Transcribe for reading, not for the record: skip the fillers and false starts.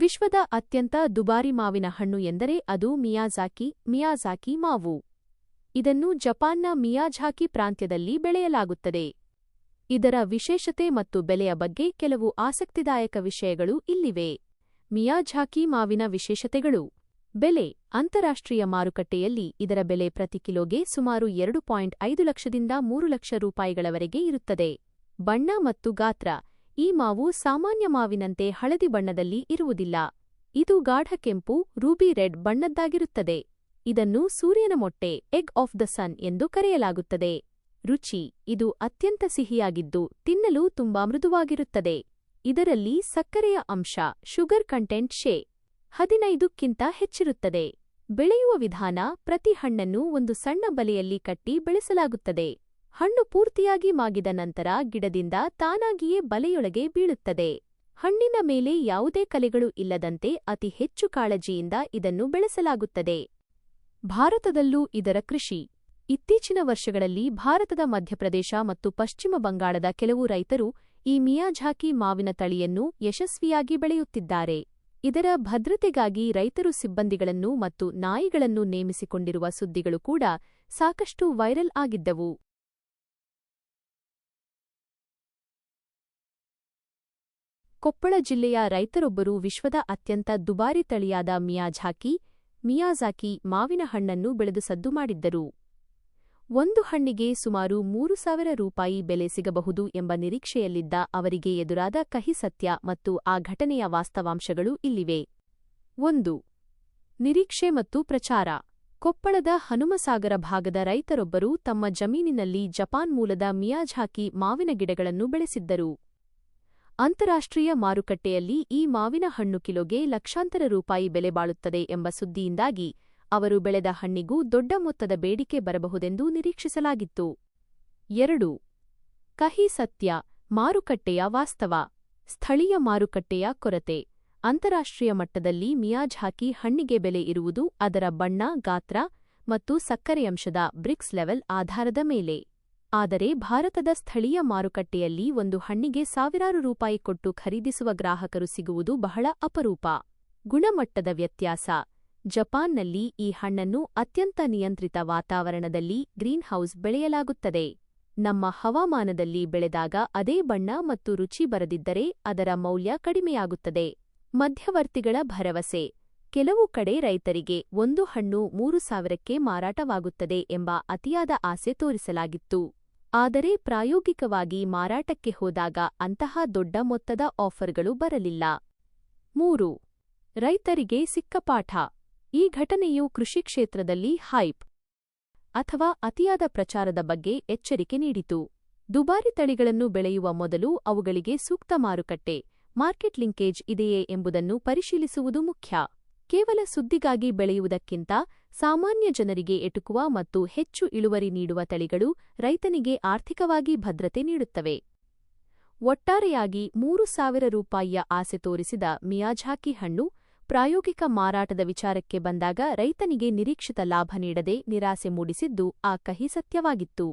ವಿಶ್ವದ ಅತ್ಯಂತ ದುಬಾರಿ ಮಾವಿನ ಹಣ್ಣು ಎಂದರೆ ಅದು ಮಿಯಾಜಾಕಿ ಮಾವು. ಇದನ್ನು ಜಪಾನ್ನ ಮಿಯಾಜಾಕಿ ಪ್ರಾಂತ್ಯದಲ್ಲಿ ಬೆಳೆಯಲಾಗುತ್ತದೆ. ಇದರ ವಿಶೇಷತೆ ಮತ್ತು ಬೆಲೆಯ ಬಗ್ಗೆ ಕೆಲವು ಆಸಕ್ತಿದಾಯಕ ವಿಷಯಗಳು ಇಲ್ಲಿವೆ. ಮಿಯಾಜಾಕಿ ಮಾವಿನ ವಿಶೇಷತೆಗಳು. ಬೆಲೆ. ಅಂತಾರಾಷ್ಟ್ರೀಯ ಮಾರುಕಟ್ಟೆಯಲ್ಲಿ ಇದರ ಬೆಲೆ ಪ್ರತಿ ಕಿಲೋಗೆ ಸುಮಾರು 2.5 ಲಕ್ಷದಿಂದ 3 ಲಕ್ಷ ರೂಪಾಯಿಗಳವರೆಗೆ ಇರುತ್ತದೆ. ಬಣ್ಣ ಮತ್ತು ಗಾತ್ರ. ಈ ಮಾವು ಸಾಮಾನ್ಯ ಮಾವಿನಂತೆ ಹಳದಿ ಬಣ್ಣದಲ್ಲಿ ಇರುವುದಿಲ್ಲ. ಇದು ಗಾಢ ಕೆಂಪು ರೂಬಿ ರೆಡ್ ಬಣ್ಣದ್ದಾಗಿರುತ್ತದೆ. ಇದನ್ನು ಸೂರ್ಯನ ಮೊಟ್ಟೆ ಎಗ್ ಆಫ್ ದ ಸನ್ ಎಂದು ಕರೆಯಲಾಗುತ್ತದೆ. ರುಚಿ. ಇದು ಅತ್ಯಂತ ಸಿಹಿಯಾಗಿದ್ದು ತಿನ್ನಲು ತುಂಬಾ ಮೃದುವಾಗಿರುತ್ತದೆ. ಇದರಲ್ಲಿ ಸಕ್ಕರೆಯ ಅಂಶ ಶುಗರ್ ಕಂಟೆಂಟ್ 15ಕ್ಕಿಂತ ಹೆಚ್ಚಿರುತ್ತದೆ. ಬೆಳೆಯುವ ವಿಧಾನ. ಪ್ರತಿ ಹಣ್ಣನ್ನು ಒಂದು ಸಣ್ಣ ಬಲೆಯಲ್ಲಿ ಕಟ್ಟಿ ಬೆಳೆಸಲಾಗುತ್ತದೆ. ಹಣ್ಣು ಪೂರ್ತಿಯಾಗಿ ಮಾಗಿದ ನಂತರ ಗಿಡದಿಂದ ತಾನಾಗಿಯೇ ಬಲೆಯೊಳಗೆ ಬೀಳುತ್ತದೆ. ಹಣ್ಣಿನ ಮೇಲೆ ಯಾವುದೇ ಕಲೆಗಳು ಇಲ್ಲದಂತೆ ಅತಿ ಹೆಚ್ಚು ಕಾಳಜಿಯಿಂದ ಇದನ್ನು ಬೆಳೆಸಲಾಗುತ್ತದೆ. ಭಾರತದಲ್ಲೂ ಇದರ ಕೃಷಿ. ಇತ್ತೀಚಿನ ವರ್ಷಗಳಲ್ಲಿ ಭಾರತದ ಮಧ್ಯಪ್ರದೇಶ ಮತ್ತು ಪಶ್ಚಿಮ ಬಂಗಾಳದ ಕೆಲವು ರೈತರು ಈ ಮಿಯಾಜಾಕಿ ಮಾವಿನ ತಳಿಯನ್ನು ಯಶಸ್ವಿಯಾಗಿ ಬೆಳೆಯುತ್ತಿದ್ದಾರೆ. ಇದರ ಭದ್ರತೆಗಾಗಿ ರೈತರು ಸಿಬ್ಬಂದಿಗಳನ್ನು ಮತ್ತು ನಾಯಿಗಳನ್ನು ನೇಮಿಸಿಕೊಂಡಿರುವ ಸುದ್ದಿಗಳು ಕೂಡ ಸಾಕಷ್ಟು ವೈರಲ್ ಆಗಿದ್ದವು. ಕೊಪ್ಪಳ ಜಿಲ್ಲೆಯ ರೈತರೊಬ್ಬರು ವಿಶ್ವದ ಅತ್ಯಂತ ದುಬಾರಿ ತಳಿಯಾದ ಮಿಯಾಜಾಕಿ ಮಾವಿನ ಹಣ್ಣನ್ನು ಬೆಳೆದು ಸದ್ದು ಮಾಡಿದ್ದರು. ಒಂದು ಹಣ್ಣಿಗೆ ಸುಮಾರು 3,000 ರೂಪಾಯಿ ಬೆಲೆ ಸಿಗಬಹುದು ಎಂಬ ನಿರೀಕ್ಷೆಯಲ್ಲಿದ್ದ ಅವರಿಗೆ ಎದುರಾದ ಕಹಿ ಸತ್ಯ ಮತ್ತು ಆ ಘಟನೆಯ ವಾಸ್ತವಾಂಶಗಳು ಇಲ್ಲಿವೆ. 1. ನಿರೀಕ್ಷೆ ಮತ್ತು ಪ್ರಚಾರ. ಕೊಪ್ಪಳದ ಹನುಮಸಾಗರ ಭಾಗದ ರೈತರೊಬ್ಬರು ತಮ್ಮ ಜಮೀನಿನಲ್ಲಿ ಜಪಾನ್ ಮೂಲದ ಮಿಯಾಜಾಕಿ ಮಾವಿನ ಗಿಡಗಳನ್ನು ಬೆಳೆಸಿದ್ದರು. ಅಂತಾರಾಷ್ಟ್ರೀಯ ಮಾರುಕಟ್ಟೆಯಲ್ಲಿ ಈ ಮಾವಿನ ಹಣ್ಣು ಕಿಲೋಗೆ ಲಕ್ಷಾಂತರ ರೂಪಾಯಿ ಬೆಲೆ ಬಾಳುತ್ತದೆ ಎಂಬ ಸುದ್ದಿಯಿಂದಾಗಿ ಅವರು ಬೆಳೆದ ಹಣ್ಣಿಗೂ ದೊಡ್ಡ ಮೊತ್ತದ ಬೇಡಿಕೆ ಬರಬಹುದೆಂದು ನಿರೀಕ್ಷಿಸಲಾಗಿತ್ತು. 2. ಕಹಿ ಸತ್ಯ. ಮಾರುಕಟ್ಟೆಯ ವಾಸ್ತವ. ಸ್ಥಳೀಯ ಮಾರುಕಟ್ಟೆಯ ಕೊರತೆ. ಅಂತಾರಾಷ್ಟ್ರೀಯ ಮಟ್ಟದಲ್ಲಿ ಮಿಯಾಜಾಕಿ ಹಣ್ಣಿಗೆ ಬೆಲೆ ಇರುವುದು ಅದರ ಬಣ್ಣ, ಗಾತ್ರ ಮತ್ತು ಸಕ್ಕರೆಯಂಶದ ಬ್ರಿಕ್ಸ್ ಲೆವೆಲ್ ಆಧಾರದ ಮೇಲೆ. ಆದರೆ ಭಾರತದ ಸ್ಥಳೀಯ ಮಾರುಕಟ್ಟೆಯಲ್ಲಿ ಒಂದು ಹಣ್ಣಿಗೆ ಸಾವಿರಾರು ರೂಪಾಯಿ ಕೊಟ್ಟು ಖರೀದಿಸುವ ಗ್ರಾಹಕರು ಸಿಗುವುದು ಬಹಳ ಅಪರೂಪ. ಗುಣಮಟ್ಟದ ವ್ಯತ್ಯಾಸ. ಜಪಾನ್ನಲ್ಲಿ ಈ ಹಣ್ಣನ್ನು ಅತ್ಯಂತ ನಿಯಂತ್ರಿತ ವಾತಾವರಣದಲ್ಲಿ ಗ್ರೀನ್ಹೌಸ್ ಬೆಳೆಯಲಾಗುತ್ತದೆ. ನಮ್ಮ ಹವಾಮಾನದಲ್ಲಿ ಬೆಳೆದಾಗ ಅದೇ ಬಣ್ಣ ಮತ್ತು ರುಚಿ ಬರದಿದ್ದರೆ ಅದರ ಮೌಲ್ಯ ಕಡಿಮೆಯಾಗುತ್ತದೆ. ಮಧ್ಯವರ್ತಿಗಳ ಭರವಸೆ. ಕೆಲವು ಕಡೆ ರೈತರಿಗೆ ಒಂದು ಹಣ್ಣು 3,000ಕ್ಕೆ ಮಾರಾಟವಾಗುತ್ತದೆ ಎಂಬ ಅತಿಯಾದ ಆಸೆ ತೋರಿಸಲಾಗಿತ್ತು. ಆದರೆ ಪ್ರಾಯೋಗಿಕವಾಗಿ ಮಾರಾಟಕ್ಕೆ ಹೋದಾಗ ಅಂತಹ ದೊಡ್ಡ ಮೊತ್ತದ ಆಫರ್ಗಳು ಬರಲಿಲ್ಲ. 3. ರೈತರಿಗೆ ಸಿಕ್ಕ ಪಾಠ. ಈ ಘಟನೆಯು ಕೃಷಿ ಕ್ಷೇತ್ರದಲ್ಲಿ ಹೈಪ್ ಅಥವಾ ಅತಿಯಾದ ಪ್ರಚಾರದ ಬಗ್ಗೆ ಎಚ್ಚರಿಕೆ ನೀಡಿತು. ದುಬಾರಿ ತಳಿಗಳನ್ನು ಬೆಳೆಯುವ ಮೊದಲು ಅವುಗಳಿಗೆ ಸೂಕ್ತ ಮಾರ್ಕೆಟ್ ಲಿಂಕೇಜ್ ಇದೆಯೇ ಎಂಬುದನ್ನು ಪರಿಶೀಲಿಸುವುದು ಮುಖ್ಯ. ಕೇವಲ ಸುದ್ದಿಗಾಗಿ ಬೆಳೆಯುವುದಕ್ಕಿಂತ ಸಾಮಾನ್ಯ ಜನರಿಗೆ ಎಟುಕುವ ಮತ್ತು ಹೆಚ್ಚು ಇಳುವರಿ ನೀಡುವ ತಳಿಗಳು ರೈತನಿಗೆ ಆರ್ಥಿಕವಾಗಿ ಭದ್ರತೆ ನೀಡುತ್ತವೆ. ಒಟ್ಟಾರೆಯಾಗಿ 3,000 ರೂಪಾಯಿಯ ಆಸೆ ತೋರಿಸಿದ ಮಿಯಾಜಾಕಿ ಹಣ್ಣು ಪ್ರಾಯೋಗಿಕ ಮಾರಾಟದ ವಿಚಾರಕ್ಕೆ ಬಂದಾಗ ರೈತನಿಗೆ ನಿರೀಕ್ಷಿತ ಲಾಭ ನೀಡದೆ ನಿರಾಸೆ ಮೂಡಿಸಿದ್ದು ಆ ಕಹಿ ಸತ್ಯವಾಗಿತ್ತು.